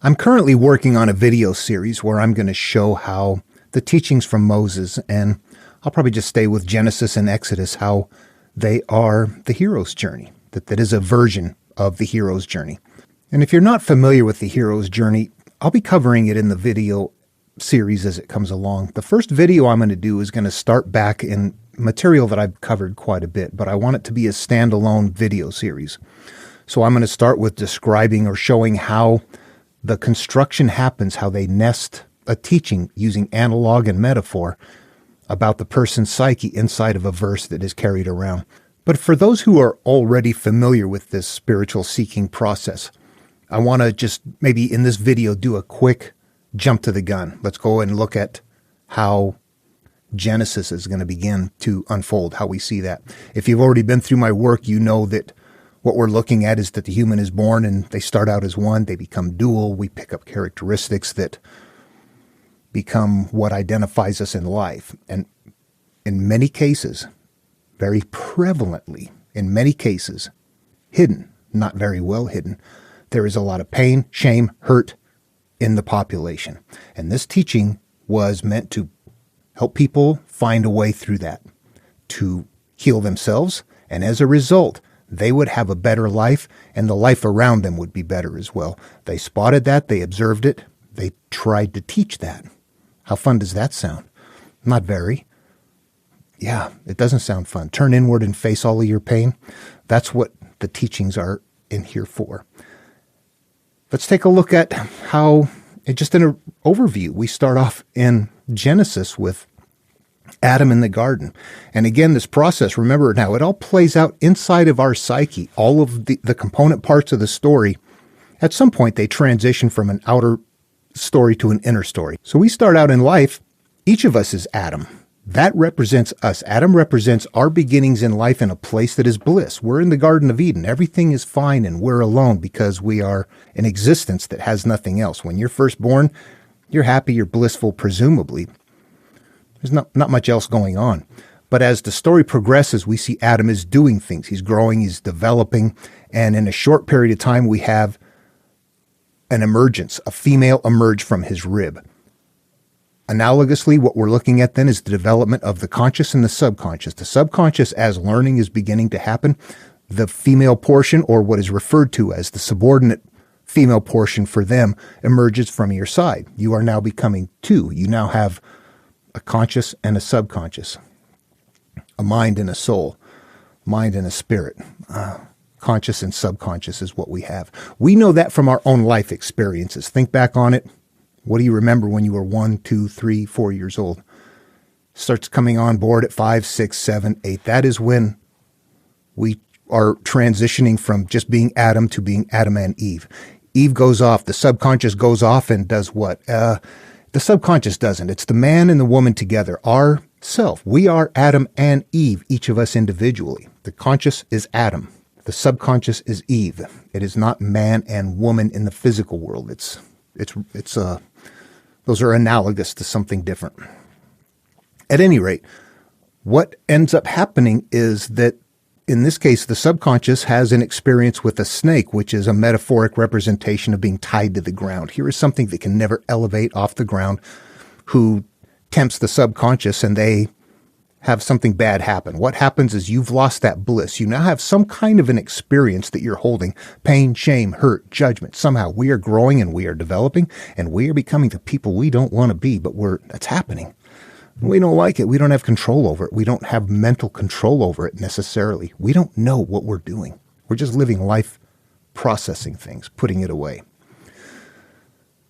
I'm currently working on a video series where I'm going to show how the teachings from Moses, and I'll probably just stay with Genesis and Exodus, how they are the hero's journey, that is a version of the hero's journey. And if you're not familiar with the hero's journey, I'll be covering it in the video series as it comes along. The first video I'm going to do is going to start back in material that I've covered quite a bit, but I want it to be a standalone video series. So I'm going to start with describing or showing how the construction happens, how they nest a teaching using analog and metaphor about the person's psyche inside of a verse that is carried around. But for those who are already familiar with this spiritual seeking process, I want to just maybe in this video do a quick jump to the gun. Let's go and look at how Genesis is going to begin to unfold, how we see that. If you've already been through my work, you know that what we're looking at is that the human is born and they start out as one, they become dual, we pick up characteristics that become what identifies us in life. And in many cases, very prevalently, in many cases, hidden, not very well hidden, there is a lot of pain, shame, hurt in the population. And this teaching was meant to help people find a way through that, to heal themselves, and as a result, they would have a better life, and the life around them would be better as well. They spotted that, they observed it, they tried to teach that. How fun does that sound? Not very. Yeah, it doesn't sound fun. Turn inward and face all of your pain. That's what the teachings are in here for. Let's take a look at how, just in an overview, we start off in Genesis with Adam in the garden. And again, this process, remember now, it all plays out inside of our psyche. All of the component parts of the story, at some point, they transition from an outer story to an inner story. So we start out in life, each of us is Adam. That represents us. Adam represents our beginnings in life in a place that is bliss. We're in the Garden of Eden. Everything is fine and we're alone because we are an existence that has nothing else. When you're first born, you're happy, you're blissful, presumably. There's not much else going on. But as the story progresses, we see Adam is doing things. He's growing, he's developing, and in a short period of time, we have an emergence, a female emerge from his rib. Analogously, what we're looking at then is the development of the conscious and the subconscious. The subconscious, as learning is beginning to happen, the female portion, or what is referred to as the subordinate female portion for them, emerges from your side. You are now becoming two. You now have a conscious and a subconscious, a mind and a soul, mind and a spirit. Conscious and subconscious is what we have. We know that from our own life experiences. Think back on it. What do you remember when you were 1, 2, 3, 4 years old? Starts coming on board at 5, 6, 7, 8. That is when we are transitioning from just being Adam to being Adam and Eve. Eve goes off. The subconscious goes off and does what? The subconscious doesn't. It's the man and the woman together. Our self. We are Adam and Eve, each of us individually. The conscious is Adam. The subconscious is Eve. It is not man and woman in the physical world. Those are analogous to something different. At any rate, what ends up happening is that in this case, the subconscious has an experience with a snake, which is a metaphoric representation of being tied to the ground. Here is something that can never elevate off the ground, who tempts the subconscious, and they have something bad happen. What happens is you've lost that bliss. You now have some kind of an experience that you're holding. Pain, shame, hurt, judgment. Somehow we are growing and we are developing and we are becoming the people we don't want to be, but that's happening. We don't like it. We don't have control over it. We don't have mental control over it necessarily. We don't know what we're doing. We're just living life, processing things, putting it away.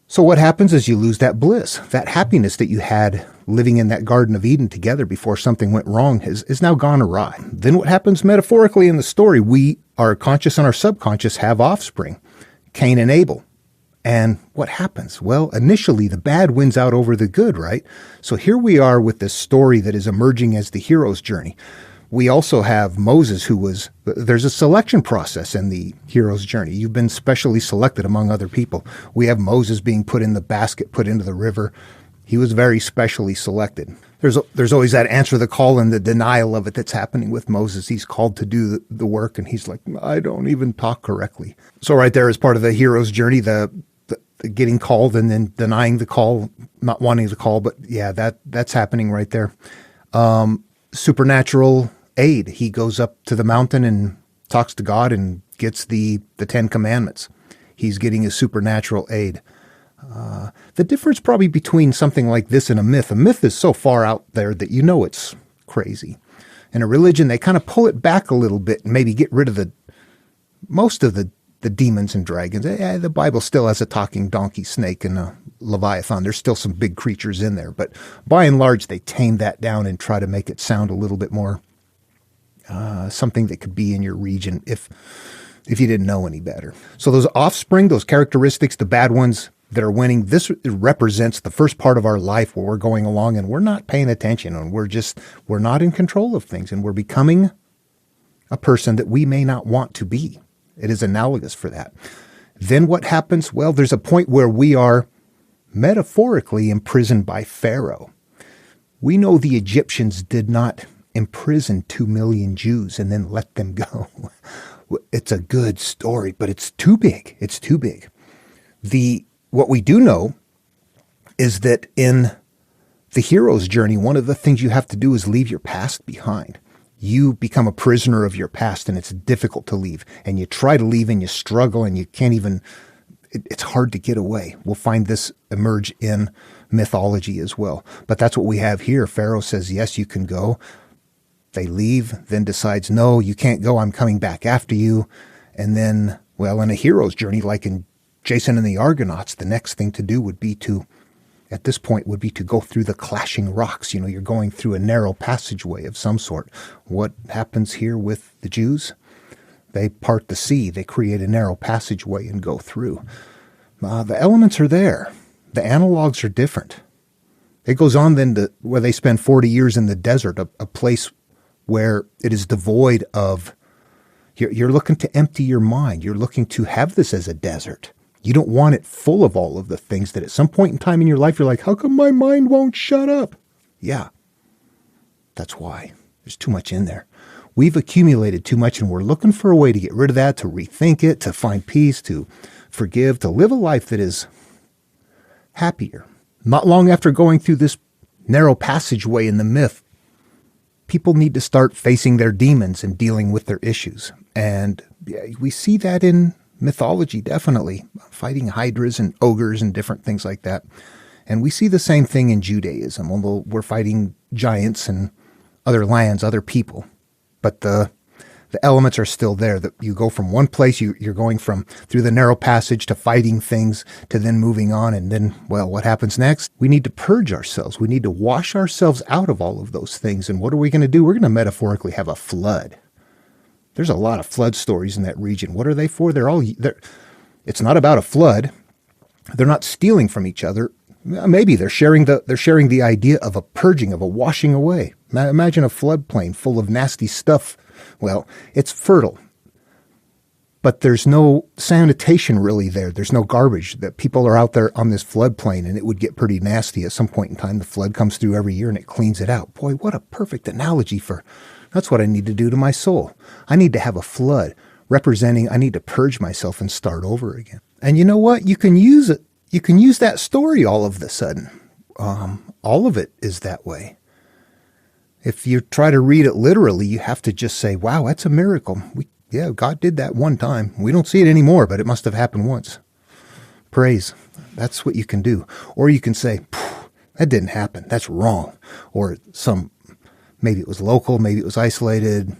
So what happens is you lose that bliss, that happiness that you had living in that Garden of Eden together before something went wrong is now gone awry. Then what happens metaphorically in the story, our conscious and our subconscious have offspring, Cain and Abel. And what happens? Well, initially the bad wins out over the good, right? So here we are with this story that is emerging as the hero's journey. We also have Moses, there's a selection process in the hero's journey. You've been specially selected among other people. We have Moses being put in the basket, put into the river. He was very specially selected. There's always that answer the call and the denial of it that's happening with Moses. He's called to do the work, and he's like, I don't even talk correctly. So right there, as part of the hero's journey, getting called and then denying the call, not wanting the call. But yeah, that's happening right there. Supernatural aid. He goes up to the mountain and talks to God and gets the 10 commandments. He's getting his supernatural aid. The difference probably between something like this and a myth is so far out there that you know it's crazy. In a religion, they kind of pull it back a little bit and maybe get rid of most of the demons and dragons. The Bible still has a talking donkey, snake, and a leviathan. There's still some big creatures in there. But by and large, they tame that down and try to make it sound a little bit more something that could be in your region if you didn't know any better. So those offspring, those characteristics, the bad ones that are winning, this represents the first part of our life where we're going along and we're not paying attention and we're not in control of things and we're becoming a person that we may not want to be. It is analogous for that. Then what happens? Well, there's a point where we are metaphorically imprisoned by Pharaoh. We know the Egyptians did not imprison 2 million Jews and then let them go. It's a good story, but it's too big. It's too big. What we do know is that in the hero's journey, one of the things you have to do is leave your past behind. You become a prisoner of your past, and it's difficult to leave. And you try to leave, and you struggle, and you can't even. It's hard to get away. We'll find this emerge in mythology as well. But that's what we have here. Pharaoh says, yes, you can go. They leave, then decides, no, you can't go. I'm coming back after you. And then, well, in a hero's journey, like in Jason and the Argonauts, the next thing to do would be to go through the clashing rocks. You're going through a narrow passageway of some sort. What happens here with the Jews? They part the sea. They create a narrow passageway and go through. The elements are there. The analogs are different. It goes on then to where they spend 40 years in the desert, a place where it is devoid of, you're looking to empty your mind. You're looking to have this as a desert. You don't want it full of all of the things that at some point in time in your life, you're like, how come my mind won't shut up? Yeah, that's why. There's too much in there. We've accumulated too much, and we're looking for a way to get rid of that, to rethink it, to find peace, to forgive, to live a life that is happier. Not long after going through this narrow passageway in the myth, people need to start facing their demons and dealing with their issues. And we see that in mythology, definitely, fighting hydras and ogres and different things like that. And we see the same thing in Judaism, although we're fighting giants and other lands, other people. But the elements are still there. That you go from one place, you're going through the narrow passage to fighting things to then moving on. And then, well, what happens next? We need to purge ourselves. We need to wash ourselves out of all of those things. And what are we going to do? We're going to metaphorically have a flood. There's a lot of flood stories in that region. What are they for? It's not about a flood. They're not stealing from each other. Maybe they're sharing the idea of a purging, of a washing away. Imagine a floodplain full of nasty stuff. Well, it's fertile, but there's no sanitation really there. There's no garbage. That people are out there on this floodplain, and it would get pretty nasty at some point in time. The flood comes through every year, and it cleans it out. Boy, what a perfect analogy for. That's what I need to do to my soul. I need to have a flood representing. I need to purge myself and start over again. And you know what? You can use it. You can use that story all of a sudden. All of it is that way. If you try to read it literally, you have to just say, wow, that's a miracle. God did that one time. We don't see it anymore, but it must have happened once. Praise. That's what you can do. Or you can say, that didn't happen. That's wrong. Or maybe it was local, maybe it was isolated.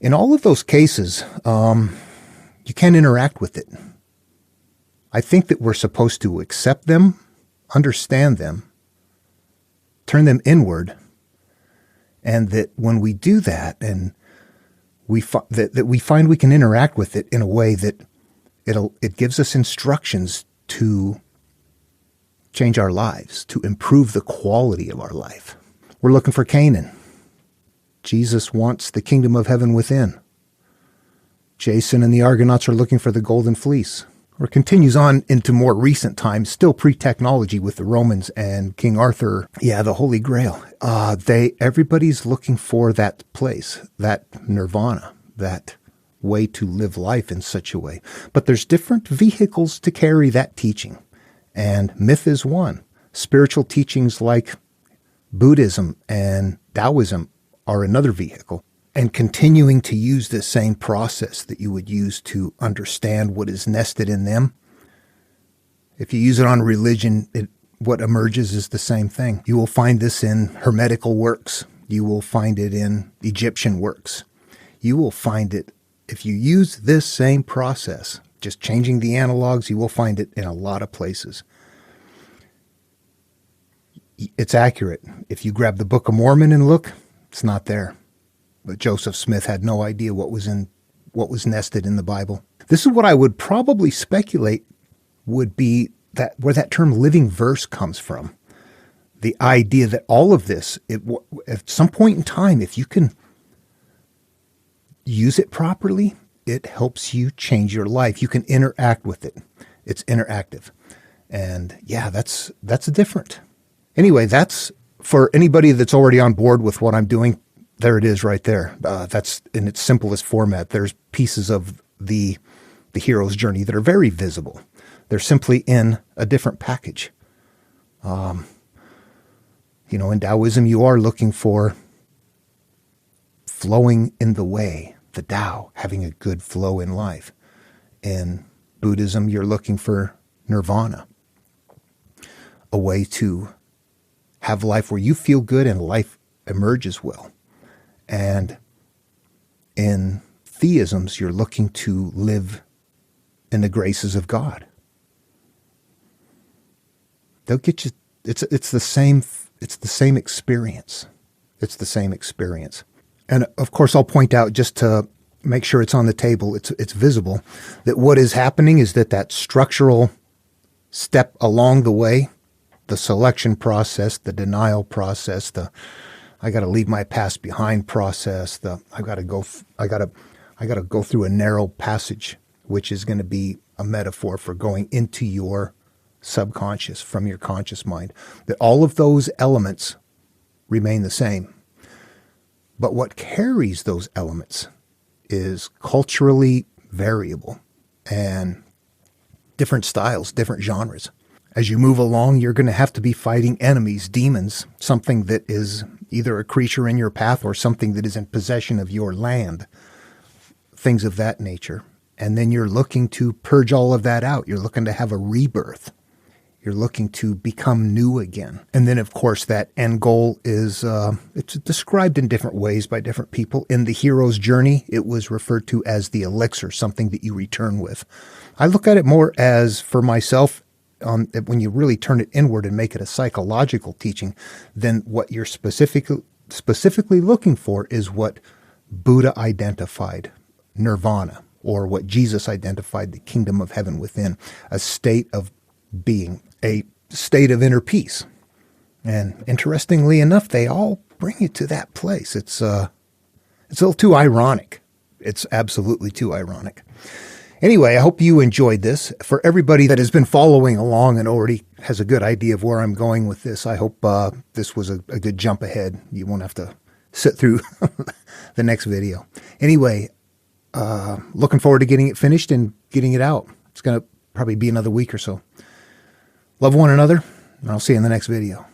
In all of those cases, you can't interact with it. I think that we're supposed to accept them, understand them, turn them inward, and that when we do that, and that we find we can interact with it in a way that it gives us instructions to change our lives, to improve the quality of our life. We're looking for Canaan. Jesus wants the kingdom of heaven within. Jason and the Argonauts are looking for the golden fleece. Or continues on into more recent times, still pre-technology with the Romans and King Arthur. Yeah, the Holy Grail. Everybody's looking for that place, that nirvana, that way to live life in such a way. But there's different vehicles to carry that teaching. And myth is one. Spiritual teachings like Buddhism and Taoism are another vehicle. And continuing to use the same process that you would use to understand what is nested in them. If you use it on religion, what emerges is the same thing. You will find this in Hermetical works. You will find it in Egyptian works. You will find it, if you use this same process, just changing the analogs, you will find it in a lot of places. It's accurate. If you grab the Book of Mormon and look, it's not there. But Joseph Smith had no idea what was nested in the Bible. This is what I would probably speculate would be that where that term living verse comes from. The idea that all of this, at some point in time, if you can use it properly, it helps you change your life. You can interact with it. It's interactive. And yeah, that's different. Anyway, that's for anybody that's already on board with what I'm doing. There it is right there. That's in its simplest format. There's pieces of the hero's journey that are very visible. They're simply in a different package. In Taoism, you are looking for flowing in the way, the Tao, having a good flow in life. In Buddhism, you're looking for nirvana, a way to have life where you feel good and life emerges well. And in theisms, you're looking to live in the graces of God. They'll get you. It's the same experience. It's the same experience. And of course, I'll point out, just to make sure it's on the table, it's visible, that what is happening is that structural step along the way, the selection process, the denial process, I got to leave my past behind process, I got to go through a narrow passage, which is going to be a metaphor for going into your subconscious from your conscious mind, that all of those elements remain the same. But what carries those elements is culturally variable and different styles, different genres. As you move along, you're going to have to be fighting enemies, demons, something that is either a creature in your path or something that is in possession of your land, things of that nature. And then you're looking to purge all of that out. You're looking to have a rebirth. You're looking to become new again. And then, of course, that end goal is, it's described in different ways by different people. In the hero's journey, it was referred to as the elixir, something that you return with. I look at it more as, for myself, when you really turn it inward and make it a psychological teaching, then what you're specifically looking for is what Buddha identified, nirvana, or what Jesus identified, the kingdom of heaven within, a state of being, a state of inner peace. And interestingly enough, they all bring you to that place. It's a little too ironic. It's absolutely too ironic. Anyway, I hope you enjoyed this. For everybody that has been following along and already has a good idea of where I'm going with this, I hope this was a good jump ahead. You won't have to sit through the next video. Anyway, looking forward to getting it finished and getting it out. It's going to probably be another week or so. Love one another, and I'll see you in the next video.